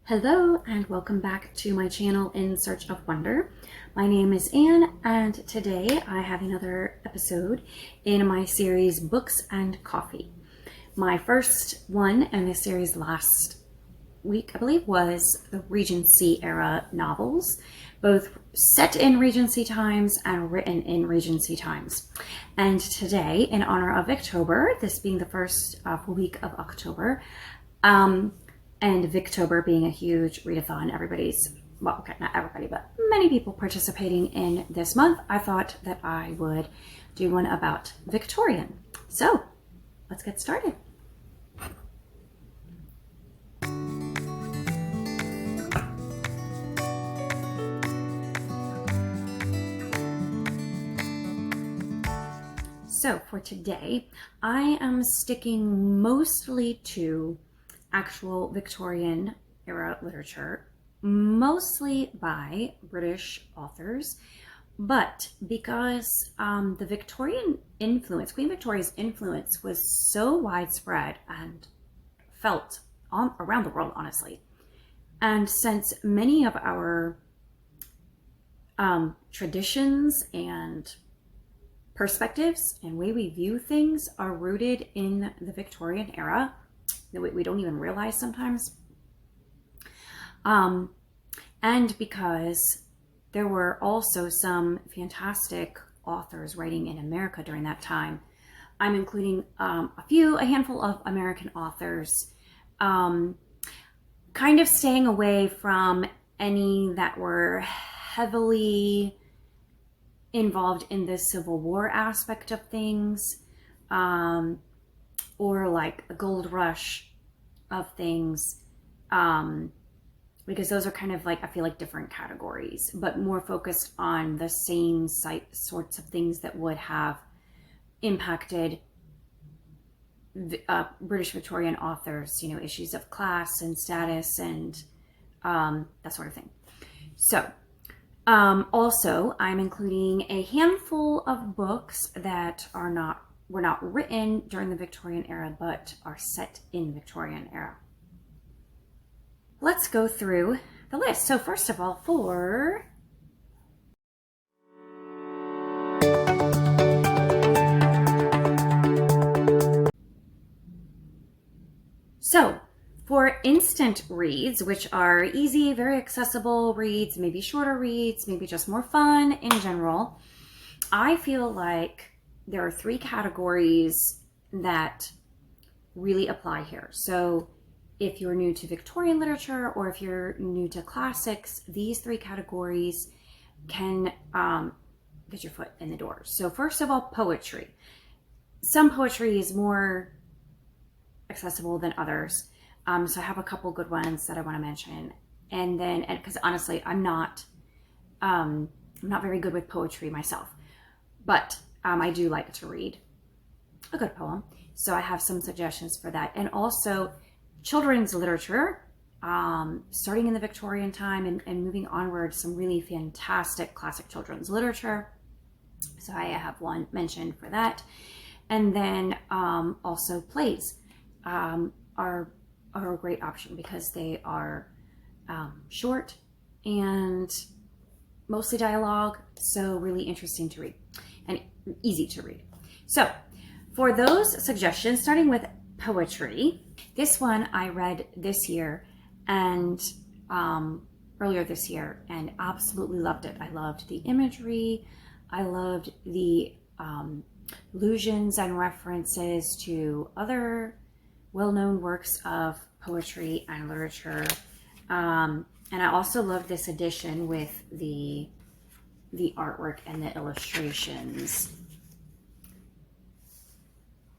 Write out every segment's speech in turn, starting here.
Hello and welcome back to my channel In Search of Wonder. My name is Anne and today I have another episode in my series Books and Coffee. My first one in this series last week, I believe, was the Regency era novels, both set in Regency times and written in Regency times. And today, in honor of Victober, this being the first full week of October, and Victober being a huge readathon, well, okay, not everybody, but many people participating in this month, I thought that I would do one about Victorian. So let's get started. So for today, I am sticking mostly to actual Victorian era literature, mostly by British authors, but because the Victorian influence, Queen Victoria's influence, was so widespread and felt around the world, honestly. And since many of our traditions and perspectives and way we view things are rooted in the Victorian era, that we don't even realize sometimes. And because there were also some fantastic authors writing in America during that time, I'm including a handful of American authors, kind of staying away from any that were heavily involved in the Civil War aspect of things, or like the gold rush of things, because those are kind of like, I feel like, different categories, but more focused on the same sorts of things that would have impacted British Victorian authors, issues of class and status and that sort of thing. So also I'm including a handful of books that were not written during the Victorian era, but are set in the Victorian era. Let's go through the list. So first of all, for instant reads, which are easy, very accessible reads, maybe shorter reads, maybe just more fun in general, I feel like there are three categories that really apply here. So if you're new to Victorian literature or if you're new to classics, these three categories can get your foot in the door. So first of all, poetry. Some poetry is more accessible than others. So I have a couple good ones that I want to mention. And then, because honestly, I'm not very good with poetry myself, but I do like to read a good poem. So I have some suggestions for that. And also children's literature, starting in the Victorian time and moving onward, some really fantastic classic children's literature. So I have one mentioned for that. And then also plays are a great option because they are short and mostly dialogue, so really interesting to read and easy to read. So for those suggestions, starting with poetry, this one I read this year and earlier this year and absolutely loved it. I loved the imagery. I loved the allusions and references to other well-known works of poetry and literature. And I also love this edition with the artwork and the illustrations.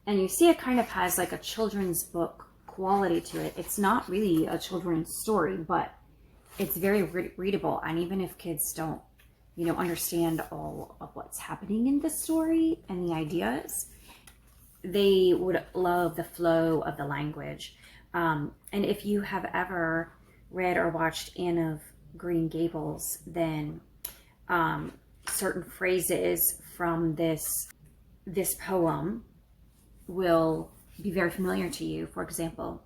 And you see it kind of has like a children's book quality to it. It's not really a children's story, but it's very readable. And even if kids don't, understand all of what's happening in the story and the ideas, they would love the flow of the language. And if you have ever read or watched Anne of Green Gables, then certain phrases from this poem will be very familiar to you. For example,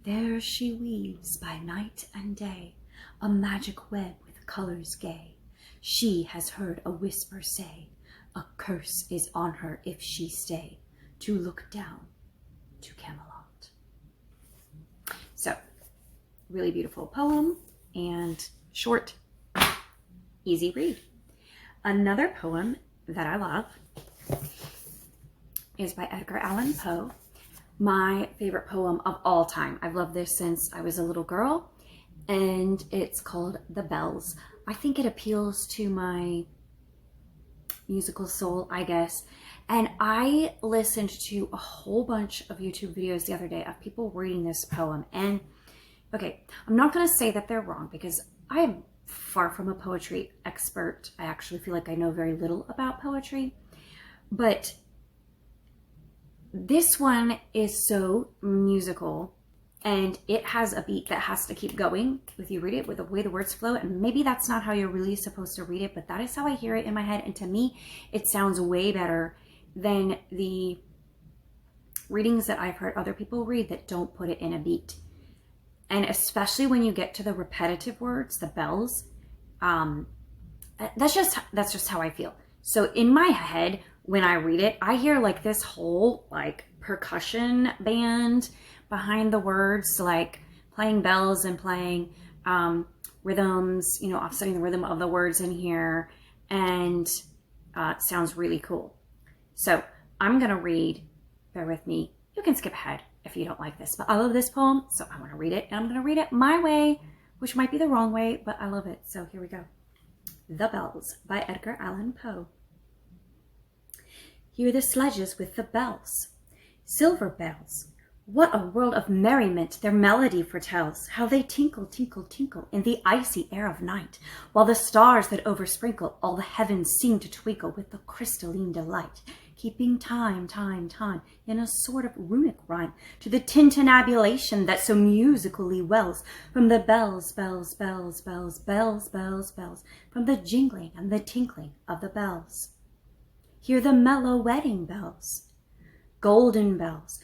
There she weaves by night and day a magic web with colors gay. She has heard a whisper say, a curse is on her if she stay to look down to Camelot. So, really beautiful poem and short, easy read. Another poem that I love is by Edgar Allan Poe. My favorite poem of all time. I've loved this since I was a little girl, and it's called The Bells. I think it appeals to my musical soul, I guess. And I listened to a whole bunch of YouTube videos the other day of people reading this poem. And okay, I'm not going to say that they're wrong because I am far from a poetry expert. I actually feel like I know very little about poetry. But this one is so musical, and it has a beat that has to keep going with you read it, with the way the words flow. And maybe that's not how you're really supposed to read it, but that is how I hear it in my head. And to me, it sounds way better than the readings that I've heard other people read that don't put it in a beat. And especially when you get to the repetitive words, the bells, that's just how I feel. So in my head, when I read it, I hear like this whole like percussion band behind the words, like playing bells and playing rhythms, you know, offsetting the rhythm of the words in here, and it sounds really cool. So I'm gonna read, bear with me, you can skip ahead if you don't like this, but I love this poem, so I wanna read it, and I'm gonna read it my way, which might be the wrong way, but I love it, so here we go. The Bells by Edgar Allan Poe. Hear the sledges with the bells, silver bells. What a world of merriment their melody foretells, how they tinkle, tinkle, tinkle in the icy air of night, while the stars that oversprinkle all the heavens seem to twinkle with the crystalline delight, keeping time, time, time in a sort of runic rhyme to the tintinnabulation that so musically wells from the bells, bells, bells, bells, bells, bells, bells, from the jingling and the tinkling of the bells. Hear the mellow wedding bells, golden bells.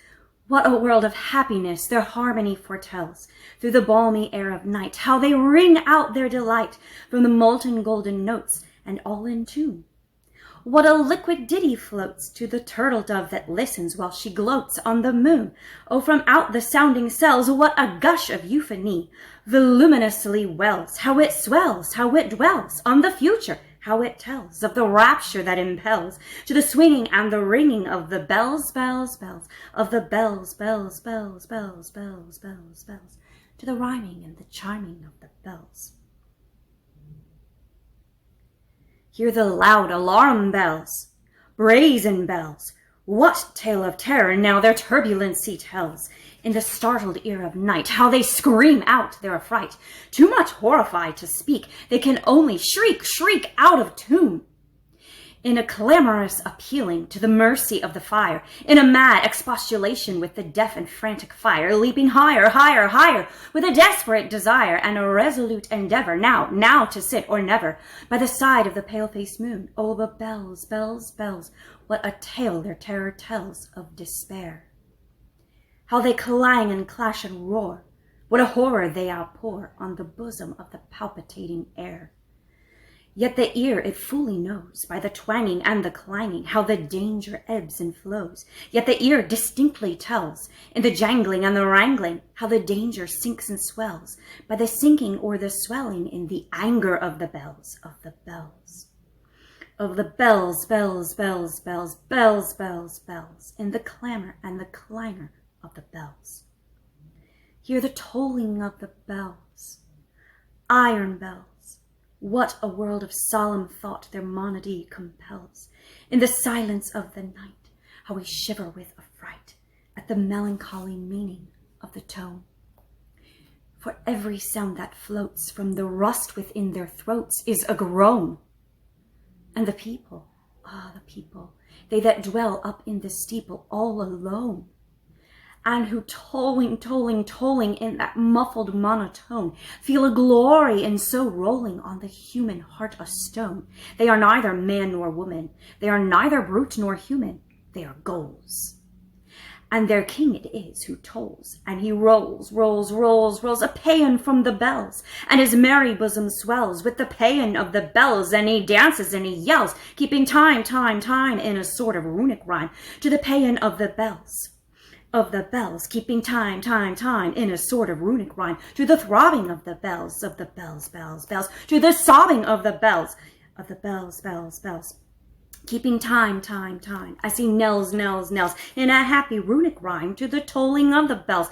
What a world of happiness their harmony foretells through the balmy air of night, how they ring out their delight from the molten golden notes and all in tune. What a liquid ditty floats to the turtle dove that listens while she gloats on the moon. Oh, from out the sounding cells, what a gush of euphony voluminously wells, how it swells, how it dwells on the future, how it tells of the rapture that impels to the swinging and the ringing of the bells, bells, bells, of the bells, bells, bells, bells, bells, bells, bells, to the rhyming and the chiming of the bells. Hear the loud alarm bells, brazen bells. What tale of terror now their turbulency tells in the startled ear of night, how they scream out their affright. Too much horrified to speak, they can only shriek, shriek out of tune. In a clamorous appealing to the mercy of the fire, in a mad expostulation with the deaf and frantic fire, leaping higher, higher, higher, with a desperate desire and a resolute endeavor, now to sit or never, by the side of the pale-faced moon. Oh, the bells, bells, bells, what a tale their terror tells of despair. How they clang and clash and roar, what a horror they outpour on the bosom of the palpitating air. Yet the ear it fully knows, by the twanging and the clanging, how the danger ebbs and flows. Yet the ear distinctly tells, in the jangling and the wrangling, how the danger sinks and swells, by the sinking or the swelling in the anger of the bells, of the bells. Of the bells, bells, bells, bells, bells, bells, bells, in the clamor and the clangor of the bells. Hear the tolling of the bells, iron bells. What a world of solemn thought their monody compels. In the silence of the night, how we shiver with affright at the melancholy meaning of the tone. For every sound that floats from the rust within their throats is a groan. And the people, the people, they that dwell up in the steeple all alone, and who tolling, tolling, tolling in that muffled monotone, feel a glory in so rolling on the human heart a stone. They are neither man nor woman, they are neither brute nor human, they are gulls. And their king it is who tolls, and he rolls, rolls, rolls, rolls a paean from the bells, and his merry bosom swells with the paean of the bells, and he dances and he yells, keeping time, time, time in a sort of runic rhyme to the paean of the bells, keeping time, time, time in a sort of runic rhyme to the throbbing of the bells, bells, bells, to the sobbing of the bells, bells, bells. Keeping time, time, time, as he knells, knells, knells, in a happy runic rhyme, to the tolling of the bells,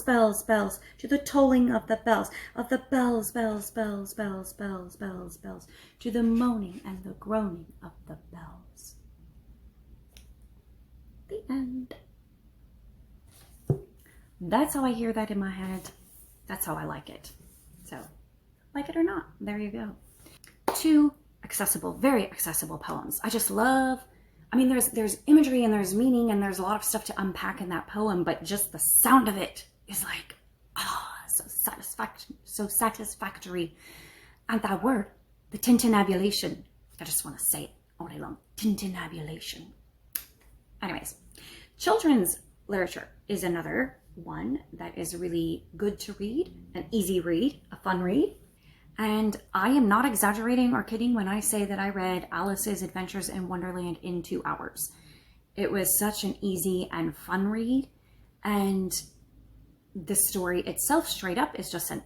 bells, bells, to the tolling of the bells, bells, bells, bells, bells, bells, to the moaning and the groaning of the bells. The end. That's how I hear that in my head. That's how I like it. So, like it or not, there you go. 2 accessible, very accessible poems. I just love, I mean, there's imagery and there's meaning and there's a lot of stuff to unpack in that poem, but just the sound of it is like, so satisfactory. And that word, the tintinnabulation, I just want to say it all day long, tintinnabulation. Anyways, children's literature is another one that is really good to read, an easy read, a fun read. And I am not exaggerating or kidding when I say that I read Alice's Adventures in Wonderland in 2 hours. It was such an easy and fun read, and the story itself straight up is just an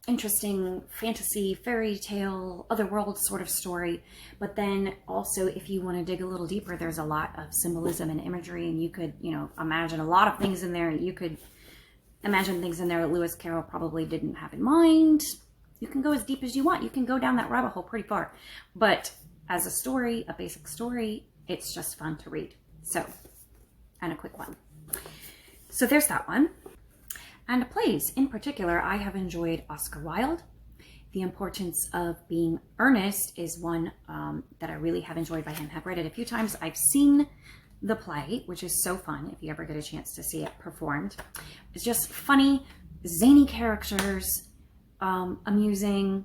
interesting fantasy, fairy tale, otherworld sort of story. But then also, if you want to dig a little deeper, there's a lot of symbolism and imagery, and you could, imagine a lot of things in there. You could imagine things in there that Lewis Carroll probably didn't have in mind. You can go as deep as you want. You can go down that rabbit hole pretty far. But as a story, a basic story, it's just fun to read. So, and a quick one. So there's that one. And plays, in particular, I have enjoyed Oscar Wilde. The Importance of Being Earnest is one that I really have enjoyed by him. I've read it a few times. I've seen the play, which is so fun if you ever get a chance to see it performed. It's just funny, zany characters, amusing,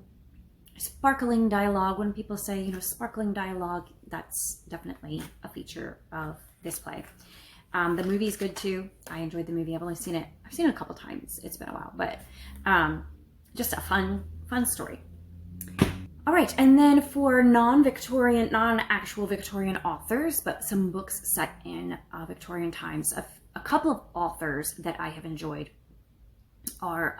sparkling dialogue. When people say, sparkling dialogue, that's definitely a feature of this play. The movie is good too. I enjoyed the movie. I've seen it a couple times. It's been a while, but just a fun story. All right, and then for non-actual Victorian authors, but some books set in Victorian times, a couple of authors that I have enjoyed are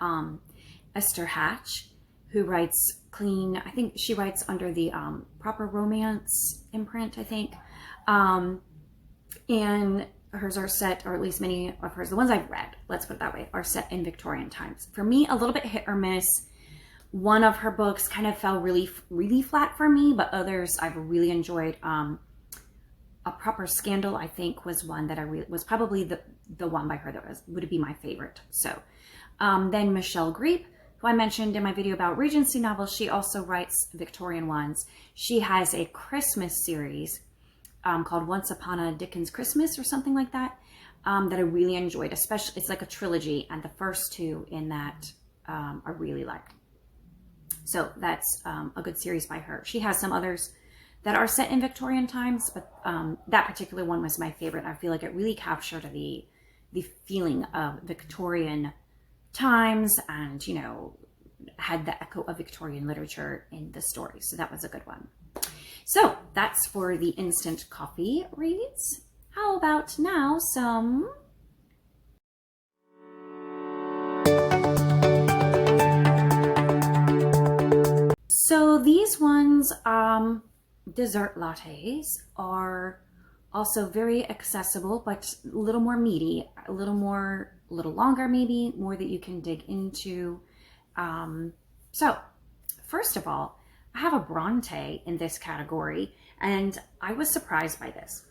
Esther Hatch, who writes clean, I think she writes under the Proper Romance imprint, I think. And hers are set, or at least many of hers, the ones I've read, let's put it that way, are set in Victorian times. For me, a little bit hit or miss. One of her books kind of fell really, really flat for me, but others I've really enjoyed. A Proper Scandal, I think, was one that was probably the one by her that would be my favorite. So then Michelle Griep, who I mentioned in my video about Regency novels, she also writes Victorian ones. She has a Christmas series called Once Upon a Dickens Christmas or something like that, that I really enjoyed. Especially, it's like a trilogy, and the first 2 in that I really liked. So that's a good series by her. She has some others that are set in Victorian times, but that particular one was my favorite. I feel like it really captured the feeling of Victorian times, and had the echo of Victorian literature in the story. So that was a good one. So that's for the instant coffee reads. How about now some So these ones, dessert lattes, are also very accessible, but a little more meaty, a little longer maybe, more that you can dig into. So first of all, I have a Bronte in this category, and I was surprised by this.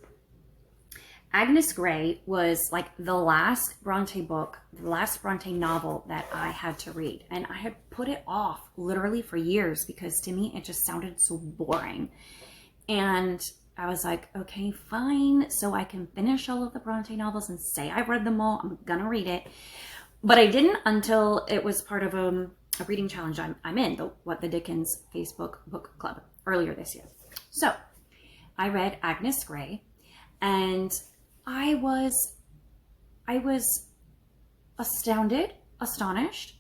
Agnes Grey was like the last Bronte book, the last Bronte novel that I had to read. And I had put it off literally for years because to me, it just sounded so boring. And I was like, okay, fine. So I can finish all of the Bronte novels and say I've read them all. I'm gonna read it. But I didn't until it was part of a reading challenge I'm in, the Dickens Facebook book club earlier this year. So I read Agnes Grey, and I was astonished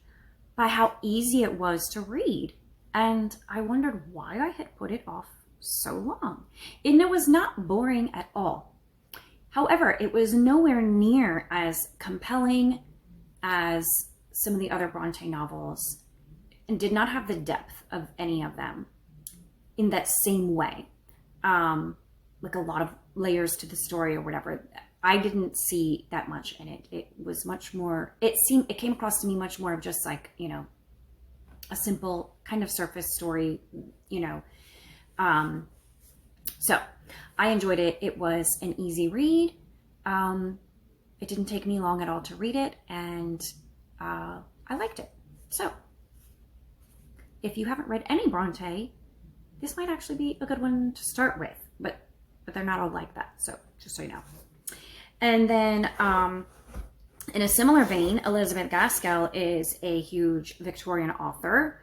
by how easy it was to read. And I wondered why I had put it off so long. And it was not boring at all. However, it was nowhere near as compelling as some of the other Bronte novels, and did not have the depth of any of them in that same way. Like a lot of layers to the story or whatever. I didn't see that much in it. It was much more, it came across to me much more of just like, you know, a simple kind of surface story, you know. So I enjoyed it. It was an easy read. It didn't take me long at all to read it, and I liked it. So if you haven't read any Bronte, this might actually be a good one to start with, but they're not all like that. So just so you know. And then, in a similar vein, Elizabeth Gaskell is a huge Victorian author.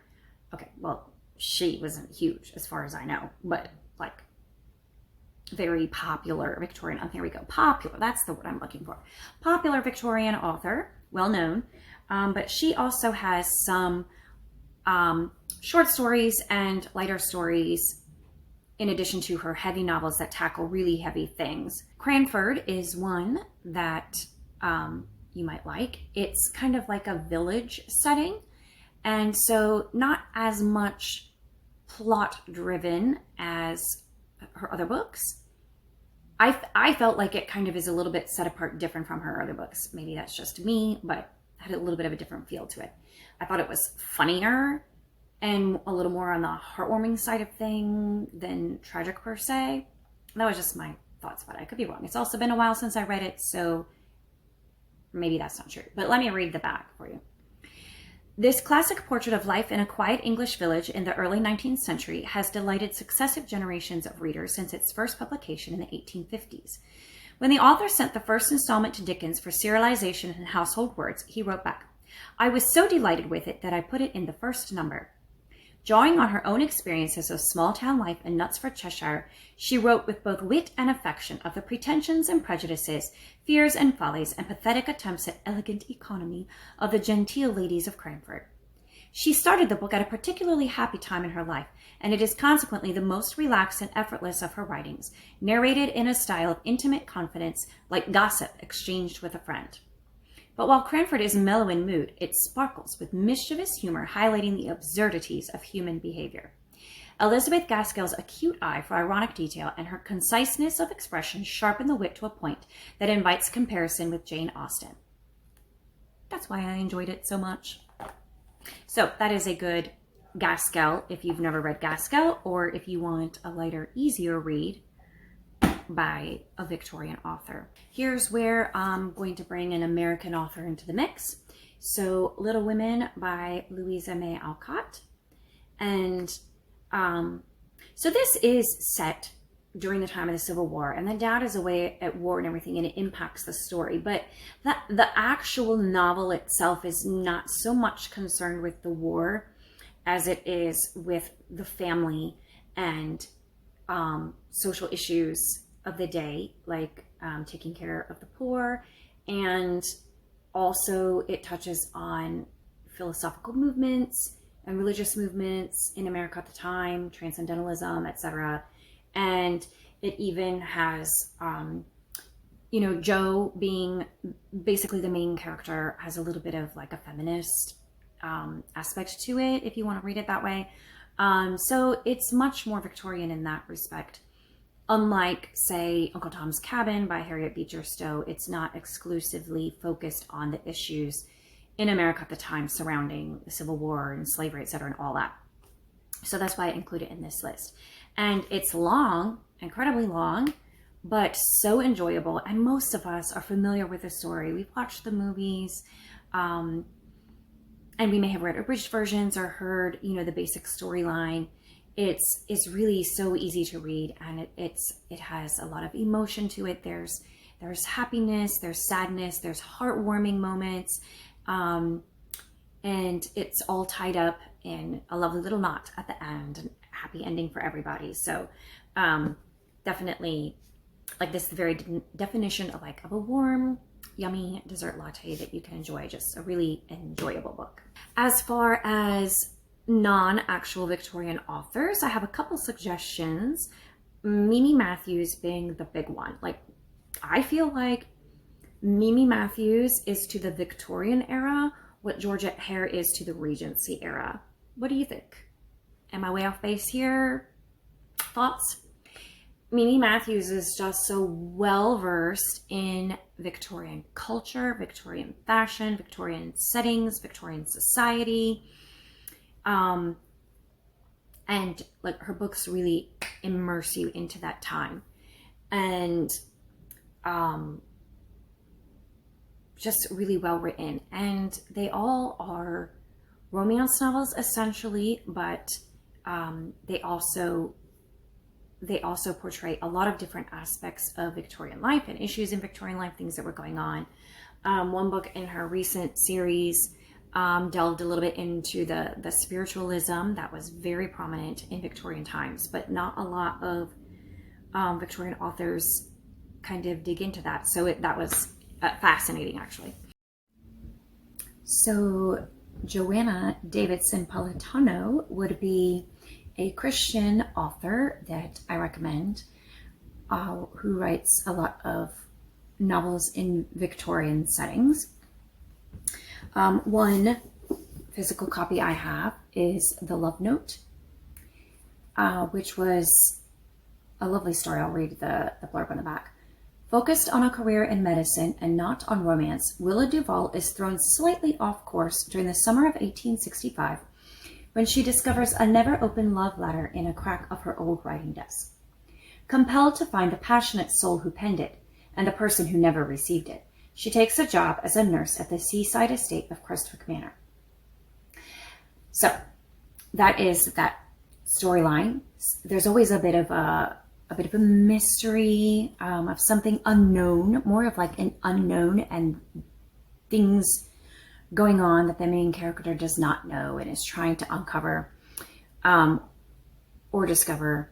Okay, well, she wasn't huge as far as I know, but like very popular Victorian. Oh, here we go. Popular. That's the word I'm looking for. Popular Victorian author, well known. But she also has some short stories and lighter stories in addition to her heavy novels that tackle really heavy things. Cranford is one that you might like. It's kind of like a village setting, and so not as much plot driven as her other books. I felt like it kind of is a little bit set apart, different from her other books. Maybe that's just me, but had a little bit of a different feel to it. I thought it was funnier and a little more on the heartwarming side of thing than tragic per se. That was just my thoughts about it. I could be wrong. It's also been a while since I read it, so maybe that's not true. But let me read the back for you. This classic portrait of life in a quiet English village in the early 19th century has delighted successive generations of readers since its first publication in the 1850s. When the author sent the first installment to Dickens for serialization in Household Words, he wrote back, "I was so delighted with it that I put it in the first number." Drawing on her own experiences of small-town life in Knutsford, Cheshire, she wrote with both wit and affection of the pretensions and prejudices, fears and follies, and pathetic attempts at elegant economy of the genteel ladies of Cranford. She started the book at a particularly happy time in her life, and it is consequently the most relaxed and effortless of her writings, narrated in a style of intimate confidence, like gossip exchanged with a friend. But while Cranford is mellow in mood, it sparkles with mischievous humor, highlighting the absurdities of human behavior. Elizabeth Gaskell's acute eye for ironic detail and her conciseness of expression sharpen the wit to a point that invites comparison with Jane Austen. That's why I enjoyed it so much. So that is a good Gaskell if you've never read Gaskell, or if you want a lighter, easier read by a Victorian author. Here's where I'm going to bring an American author into the mix. So Little Women by Louisa May Alcott. And so this is set during the time of the Civil War, and the dad is away at war and everything, and it impacts the story. But the actual novel itself is not so much concerned with the war as it is with the family and social issues of the day, like taking care of the poor, and also it touches on philosophical movements and religious movements in America at the time, transcendentalism, etc. And it even has, Jo being basically the main character, has a little bit of like a feminist aspect to it, if you want to read it that way. So it's much more Victorian in that respect. Unlike, say, Uncle Tom's Cabin by Harriet Beecher Stowe, it's not exclusively focused on the issues in America at the time surrounding the Civil War and slavery, etc., and all that. So that's why I include it in this list. And it's long, incredibly long, but so enjoyable. And most of us are familiar with the story. We've watched the movies, and we may have read abridged versions or heard, the basic storyline. It's really so easy to read, and it has a lot of emotion to it. There's happiness, there's sadness, there's heartwarming moments, and it's all tied up in a lovely little knot at the end, and happy ending for everybody. So definitely like this, the very definition of like of a warm, yummy dessert latte that you can enjoy. Just a really enjoyable book. As far as non-actual Victorian authors, I have a couple suggestions. Mimi Matthews being the big one. Like, I feel like Mimi Matthews is to the Victorian era what Georgette Hare is to the Regency era. What do you think? Am I way off base here? Thoughts? Mimi Matthews is just so well versed in Victorian culture, Victorian fashion, Victorian settings, Victorian society. And like her books really immerse you into that time. And just really well written. And they all are romance novels essentially, but they also portray a lot of different aspects of Victorian life and issues in Victorian life, things that were going on. One book in her recent series delved a little bit into the spiritualism that was very prominent in Victorian times, but not a lot of Victorian authors kind of dig into that. So that was fascinating, actually. So Joanna Davidson Politano would be a Christian author that I recommend, who writes a lot of novels in Victorian settings. One physical copy I have is The Love Note, which was a lovely story. I'll read the blurb on the back. Focused on a career in medicine and not on romance, Willa Duval is thrown slightly off course during the summer of 1865 when she discovers a never-opened love letter in a crack of her old writing desk. Compelled to find the passionate soul who penned it and the person who never received it, she takes a job as a nurse at the seaside estate of Crestwick Manor. So that is that storyline. There's always a bit of a mystery, of something unknown, more of like an unknown and things going on that the main character does not know and is trying to uncover or discover.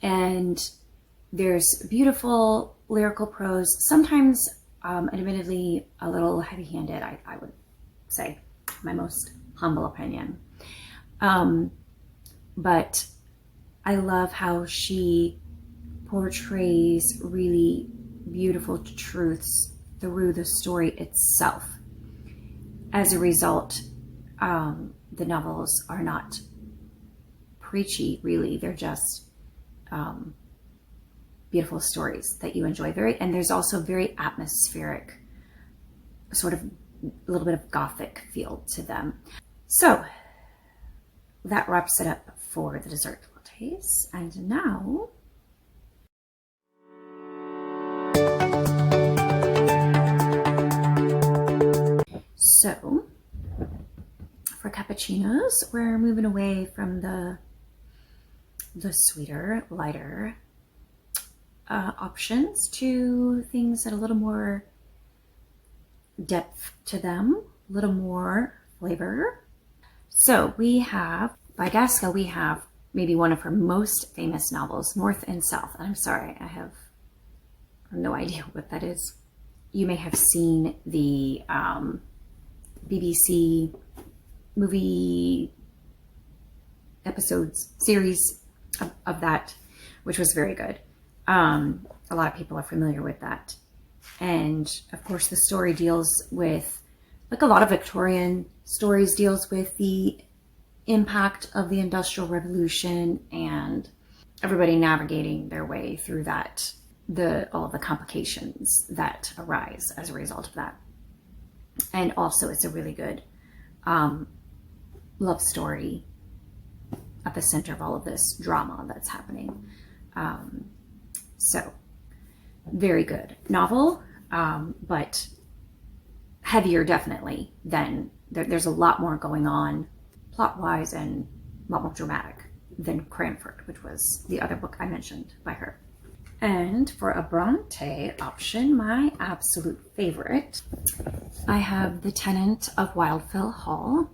And there's beautiful lyrical prose, sometimes admittedly a little heavy-handed, I would say, my most humble opinion. But I love how she portrays really beautiful truths through the story itself. As a result, the novels are not preachy, really. They're just beautiful stories that you enjoy. And there's also very atmospheric, sort of a little bit of gothic feel to them. So that wraps it up for the dessert lattes. And now, so for cappuccinos, we're moving away from the sweeter, lighter options to things that are a little more depth to them, a little more flavor. So we have, by Gaskell, we have maybe one of her most famous novels, North and South. I'm sorry, I have no idea what that is. You may have seen the BBC movie episodes series of that, which was very good. A lot of people are familiar with that. And of course the story deals with, like a lot of Victorian stories, deals with the impact of the Industrial Revolution and everybody navigating their way through that, all of the complications that arise as a result of that. And also it's a really good love story at the center of all of this drama that's happening. So very good novel, but heavier definitely than, there's a lot more going on plot-wise and a lot more dramatic than Cranford, which was the other book I mentioned by her. And for a Bronte option, my absolute favorite, I have The Tenant of Wildfell Hall,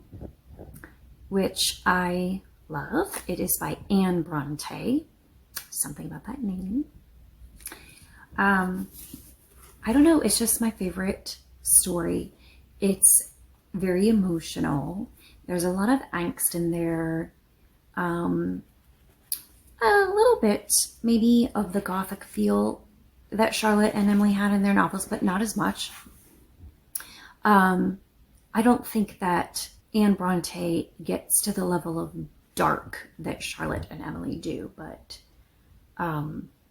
which I love. It is by Anne Bronte. Something about that name. I don't know, it's just my favorite story. It's very emotional. There's a lot of angst in there. A little bit maybe of the gothic feel that Charlotte and Emily had in their novels, but not as much. I don't think that Anne Bronte gets to the level of dark that Charlotte and Emily do, but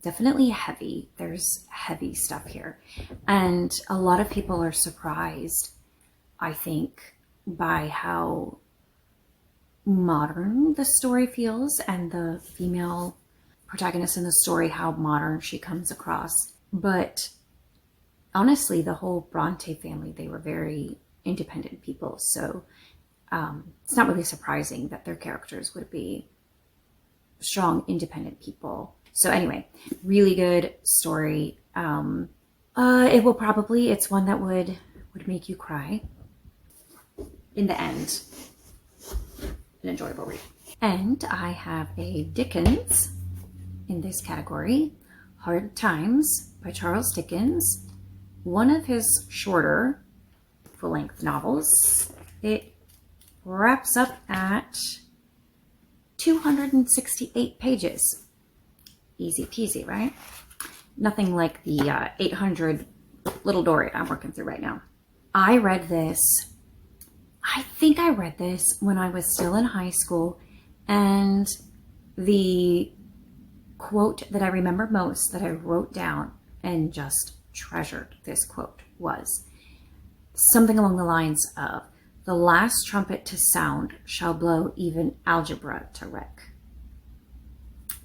definitely heavy. There's heavy stuff here. And a lot of people are surprised, I think, by how modern the story feels, and the female protagonist in the story, how modern she comes across. But honestly, the whole Bronte family, they were very independent people. So it's not really surprising that their characters would be strong, independent people. So anyway, really good story. It's one that would make you cry in the end. An enjoyable read. And I have a Dickens in this category, Hard Times by Charles Dickens, one of his shorter full-length novels. It wraps up at 268 pages. Easy peasy, right? Nothing like the 800 Little Dory I'm working through right now. I think I read this when I was still in high school, and the quote that I remember most, that I wrote down and just treasured this quote, was something along the lines of, "The last trumpet to sound shall blow even algebra to wreck."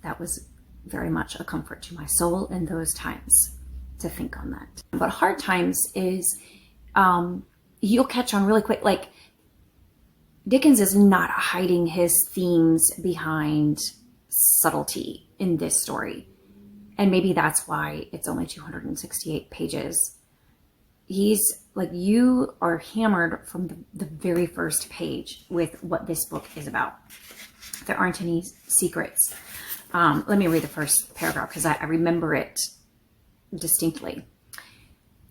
That was very much a comfort to my soul in those times, to think on that. But Hard Times is, you'll catch on really quick. Like, Dickens is not hiding his themes behind subtlety in this story. And maybe that's why it's only 268 pages. He's like, you are hammered from the very first page with what this book is about. There aren't any secrets. Let me read the first paragraph because I remember it distinctly.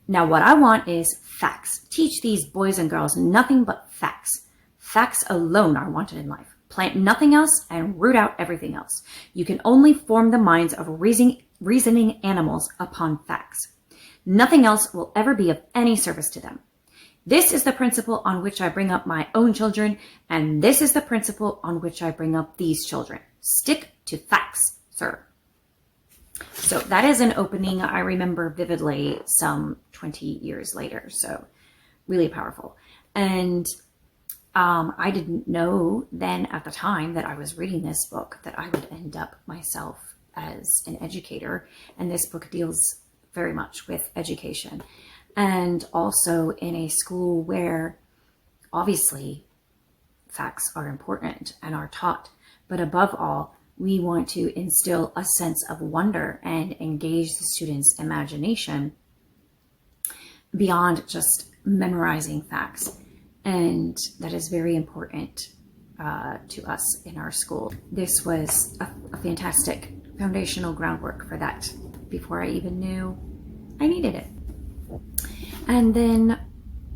"Now what I want is facts. Teach these boys and girls nothing but facts. Facts alone are wanted in life. Plant nothing else and root out everything else. You can only form the minds of reasoning animals upon facts. Nothing else will ever be of any service to them. This is the principle on which I bring up my own children, and this is the principle on which I bring up these children. Stick to facts, sir." So that is an opening I remember vividly some 20 years later. So really powerful. And I didn't know then at the time that I was reading this book that I would end up myself as an educator. And this book deals very much with education, and also in a school where obviously facts are important and are taught. But above all, we want to instill a sense of wonder and engage the students' imagination beyond just memorizing facts. And that is very important to us in our school. This was a fantastic foundational groundwork for that before I even knew I needed it. And then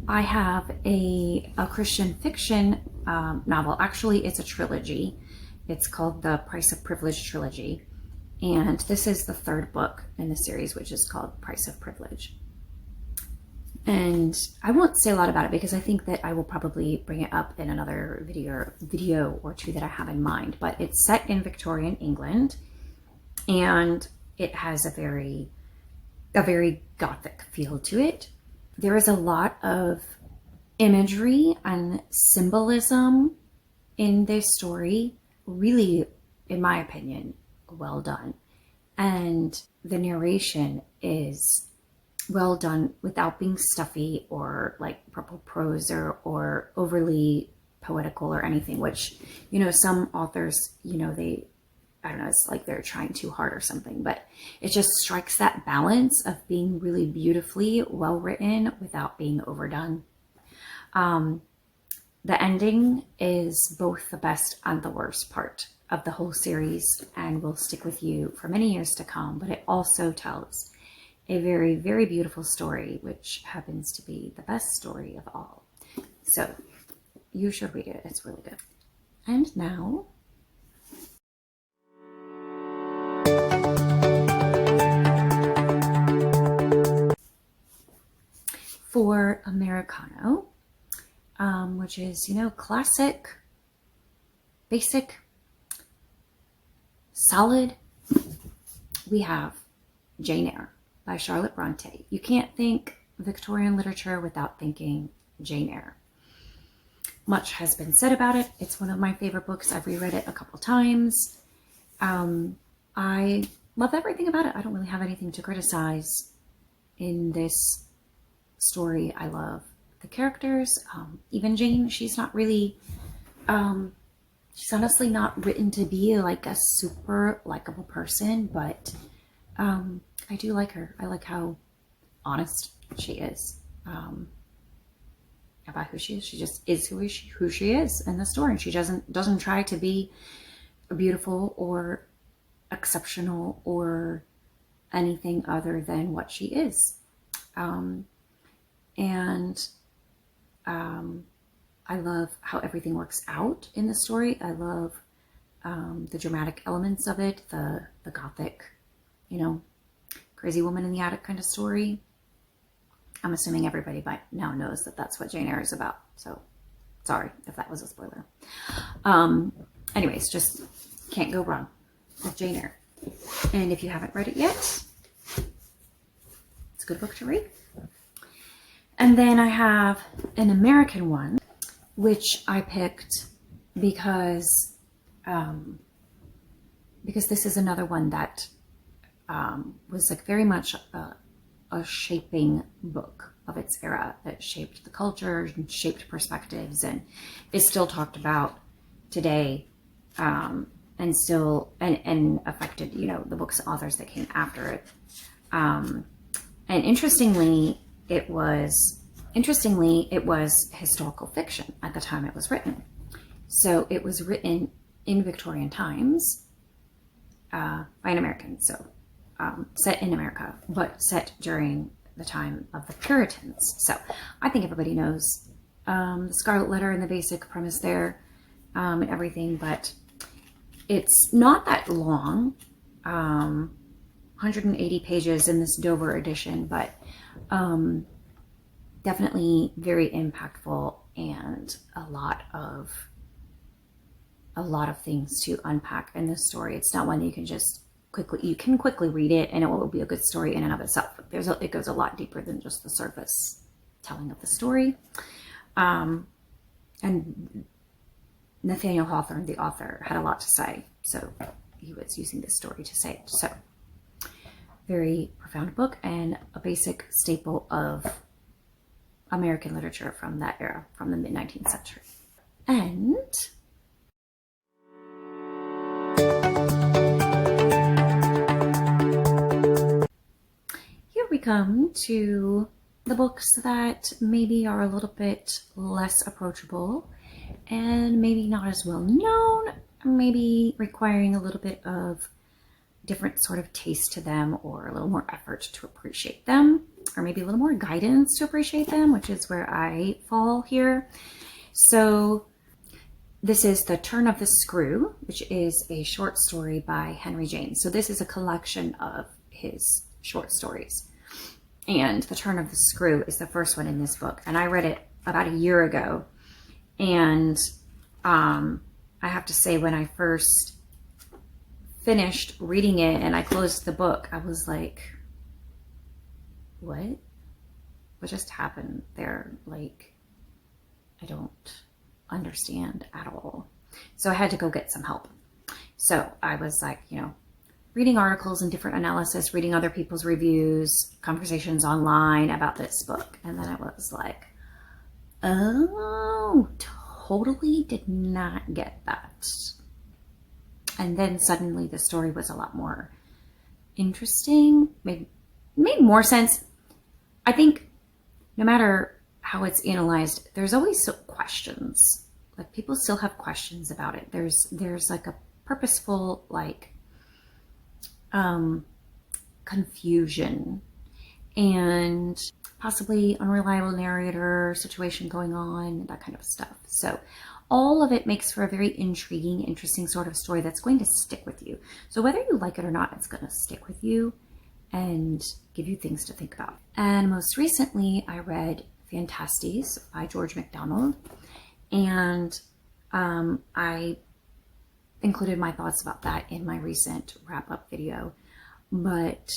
I have a Christian fiction novel. Actually, it's a trilogy. It's called the Price of Privilege Trilogy. And this is the third book in the series, which is called Price of Privilege. And I won't say a lot about it because I think that I will probably bring it up in another video or two that I have in mind. But it's set in Victorian England, and it has a very gothic feel to it. There is a lot of imagery and symbolism in this story. Really, in my opinion, well done. And the narration is well done without being stuffy or like purple prose or overly poetical or anything, which, some authors, I don't know, it's like they're trying too hard or something, but it just strikes that balance of being really beautifully well written without being overdone. The ending is both the best and the worst part of the whole series and will stick with you for many years to come, but it also tells a very, very beautiful story, which happens to be the best story of all. So you should read it. It's really good. And now for Americano, which is, classic, basic, solid. We have Jane Eyre by Charlotte Bronte. You can't think Victorian literature without thinking Jane Eyre. Much has been said about it. It's one of my favorite books. I've reread it a couple times. I love everything about it. I don't really have anything to criticize in this story. I love the characters. Even Jane, she's not really, she's honestly not written to be like a super likable person, but I do like her. I like how honest she is about who she is. She just is who she is in the story. And she doesn't try to be beautiful or exceptional or anything other than what she is. I love how everything works out in the story. I love the dramatic elements of it, the gothic, crazy woman in the attic kind of story. I'm assuming everybody by now knows that that's what Jane Eyre is about. So sorry if that was a spoiler. Anyways, just can't go wrong with Jane Eyre. And if you haven't read it yet, it's a good book to read. And then I have an American one, which I picked because this is another one that was like very much a shaping book of its era that shaped the culture and shaped perspectives and is still talked about today, and still and affected the books and authors that came after it. And interestingly, it was historical fiction at the time it was written. So it was written in Victorian times by an American, so set in America, but set during the time of the Puritans. So I think everybody knows the Scarlet Letter and the basic premise there, and everything, but it's not that long, 180 pages in this Dover edition, but definitely very impactful and a lot of things to unpack in this story. It's not one that you can just quickly read it and it will be a good story in and of itself. It goes a lot deeper than just the surface telling of the story. And Nathaniel Hawthorne, the author, had a lot to say, so he was using this story to say it. So very profound book and a basic staple of American literature from that era, from the mid-19th century. And here we come to the books that maybe are a little bit less approachable and maybe not as well known, maybe requiring a little bit of different sort of taste to them or a little more effort to appreciate them, or maybe a little more guidance to appreciate them, which is where I fall here. So this is The Turn of the Screw, which is a short story by Henry James. So this is a collection of his short stories. And The Turn of the Screw is the first one in this book. And I read it about a year ago. And I have to say, when I first finished reading it and I closed the book, I was like, what just happened there? Like, I don't understand at all. So I had to go get some help. So I was like, reading articles and different analysis, reading other people's reviews, conversations online about this book. And then I was like, oh, totally did not get that. And then suddenly the story was a lot more interesting, made more sense. I think no matter how it's analyzed, there's always questions. Like, people still have questions about it. There's like a purposeful, like, confusion and possibly unreliable narrator situation going on, that kind of stuff. So all of it makes for a very intriguing, interesting sort of story that's going to stick with you. So whether you like it or not, it's going to stick with you and give you things to think about. And most recently, I read Phantastes by George MacDonald, and I included my thoughts about that in my recent wrap-up video. But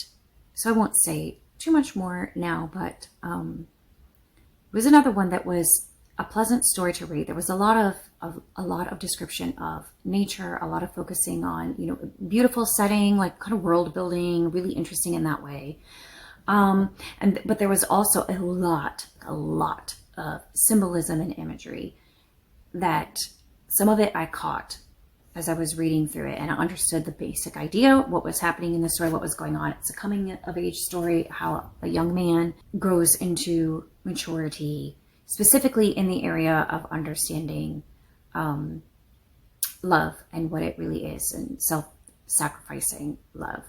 so I won't say too much more now, but it was another one that was a pleasant story to read. There was a lot of description of nature, a lot of focusing on, you know, beautiful setting, like kind of world building, really interesting in that way. But there was also a lot of symbolism and imagery that some of it I caught as I was reading through it, and I understood the basic idea, what was happening in the story, what was going on. It's a coming of age story, how a young man grows into maturity, specifically in the area of understanding love and what it really is, and self-sacrificing love.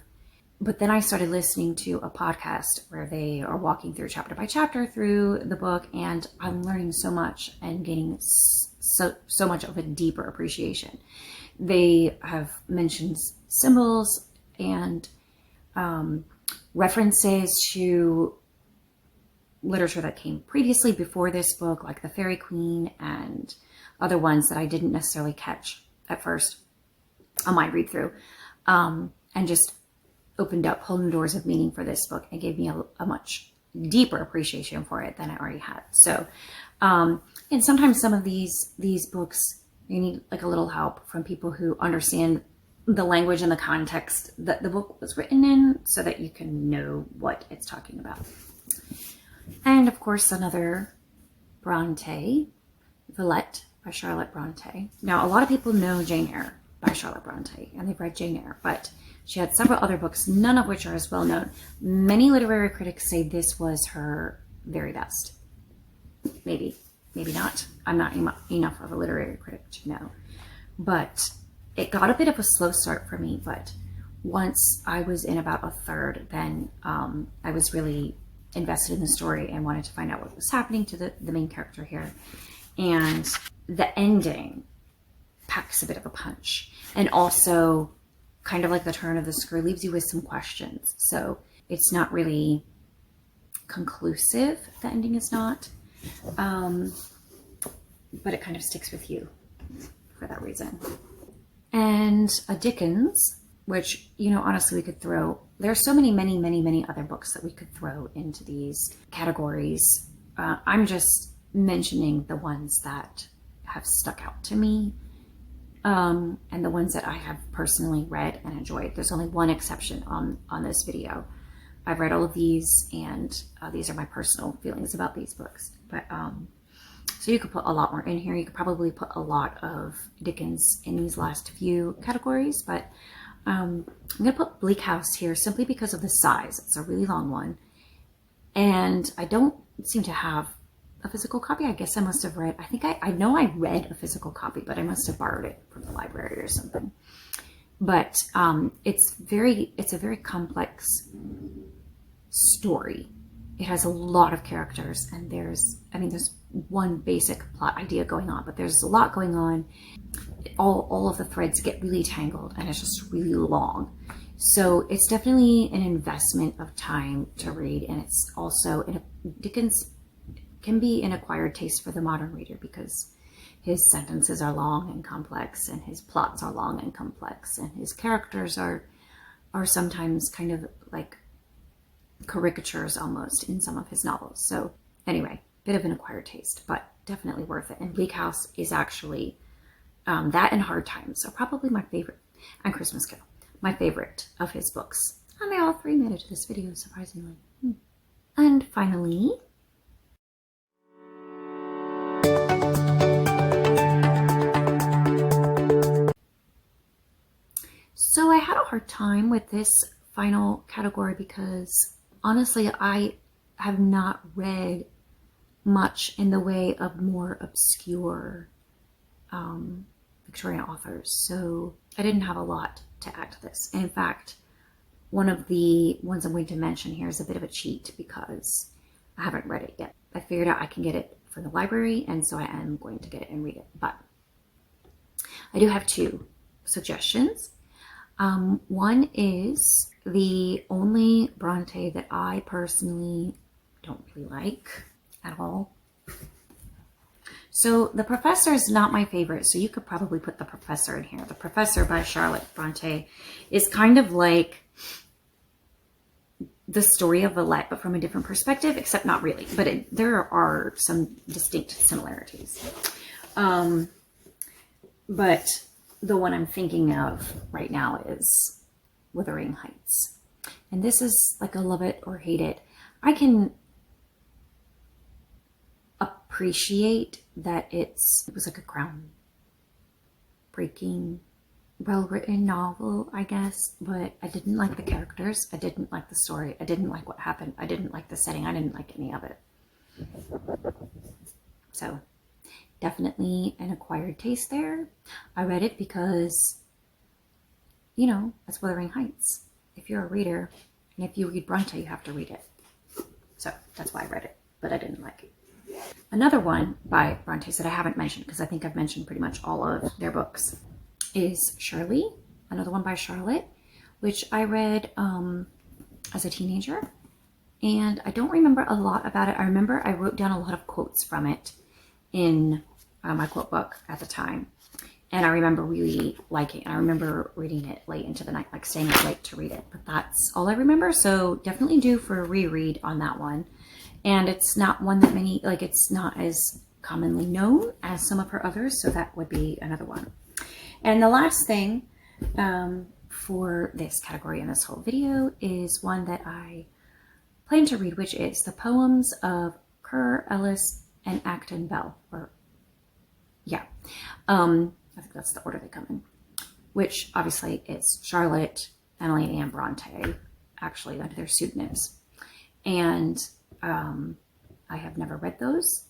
But then I started listening to a podcast where they are walking through chapter by chapter through the book, and I'm learning so much and gaining so much of a deeper appreciation. They have mentioned symbols and references to literature that came previously before this book, like the Fairy Queen and other ones that I didn't necessarily catch at first on my read through, and just opened up whole new doors of meaning for this book and gave me a much deeper appreciation for it than I already had. So, and sometimes some of these books, you need like a little help from people who understand the language and the context that the book was written in, so that you can know what it's talking about. And of course, another Bronte, Villette by Charlotte Bronte. Now, a lot of people know Jane Eyre by Charlotte Bronte, and they've read Jane Eyre, but she had several other books, none of which are as well known. Many literary critics say this was her very best. Maybe not. I'm not enough of a literary critic to know. But it got a bit of a slow start for me, but once I was in about a third, then I was really invested in the story and wanted to find out what was happening to the main character here. And the ending packs a bit of a punch. And also, kind of like the turn of the screw, leaves you with some questions. So it's not really conclusive. The ending is not. But it kind of sticks with you for that reason. And a Dickens, which, you know, honestly, we could throw, there are so many other books that we could throw into these categories. I'm just mentioning the ones that have stuck out to me, and the ones that I have personally read and enjoyed. There's only one exception on this video. I've read all of these, and these are my personal feelings about these books. But so you could put a lot more in here. You could probably put a lot of Dickens in these last few categories, but I'm going to put Bleak House here simply because of the size. It's a really long one, and I don't seem to have a physical copy. I guess I must have read, I know I read a physical copy, but I must have borrowed it from the library or something. But it's a very complex story. It has a lot of characters, and there's one basic plot idea going on, but there's a lot going on. All of the threads get really tangled, and it's just really long. So it's definitely an investment of time to read, and it's also, Dickens can be an acquired taste for the modern reader because his sentences are long and complex, and his plots are long and complex, and his characters are sometimes kind of like caricatures almost in some of his novels. So anyway, bit of an acquired taste, but definitely worth it. And Bleak House is actually that and Hard Times are probably my favorite, and Christmas Carol, my favorite of his books. And they all three made it to this video, surprisingly. And finally, so I had a hard time with this final category because honestly, I have not read much in the way of more obscure Victorian authors. So I didn't have a lot to add to this. And in fact, one of the ones I'm going to mention here is a bit of a cheat because I haven't read it yet. I figured out I can get it from the library, and so I am going to get it and read it. But I do have two suggestions. One is the only Bronte that I personally don't really like at all. So The Professor is not my favorite, so you could probably put The Professor in here. The Professor by Charlotte Bronte is kind of like the story of Latte, but from a different perspective, except not really. But there are some distinct similarities. But the one I'm thinking of right now is Wuthering Heights. And this is like a love it or hate it. I can appreciate that it was like a groundbreaking, well-written novel, I guess, but I didn't like the characters. I didn't like the story. I didn't like what happened. I didn't like the setting. I didn't like any of it. So definitely an acquired taste there. I read it because, you know, it's Wuthering Heights. If you're a reader, and if you read Bronte, you have to read it. So that's why I read it, but I didn't like it. Another one by Bronte that I haven't mentioned, because I think I've mentioned pretty much all of their books, is Shirley, another one by Charlotte, which I read as a teenager. And I don't remember a lot about it. I remember I wrote down a lot of quotes from it in my quote book at the time. And I remember really liking it. I remember reading it late into the night, like staying up late to read it. But that's all I remember. So definitely due for a reread on that one. And it's not one that many, like it's not as commonly known as some of her others. So that would be another one. And the last thing for this category in this whole video is one that I plan to read, which is the poems of Kerr, Ellis, and Acton Bell. Or, yeah. I think that's the order they come in, which obviously is Charlotte, Emily, and Bronte, actually under their pseudonyms. And I have never read those,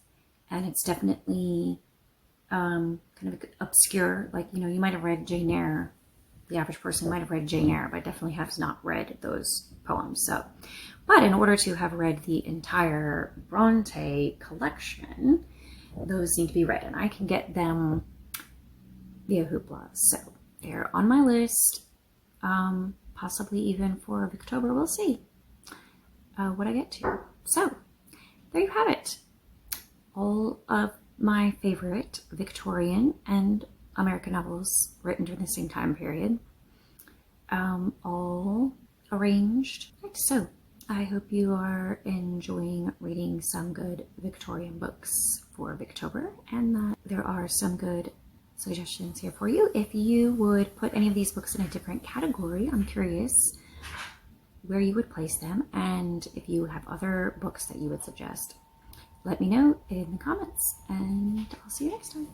and it's definitely kind of obscure. Like, you know, you might have read Jane Eyre. The average person might have read Jane Eyre, but definitely has not read those poems. So, but in order to have read the entire Bronte collection, those need to be read, and I can get them via Hoopla. So they're on my list, possibly even for October. We'll see what I get to. So there you have it. All of my favorite Victorian and American novels written during the same time period, all arranged. So I hope you are enjoying reading some good Victorian books for October, and that there are some good suggestions here for you. If you would put any of these books in a different category, I'm curious where you would place them, and if you have other books that you would suggest, let me know in the comments, and I'll see you next time.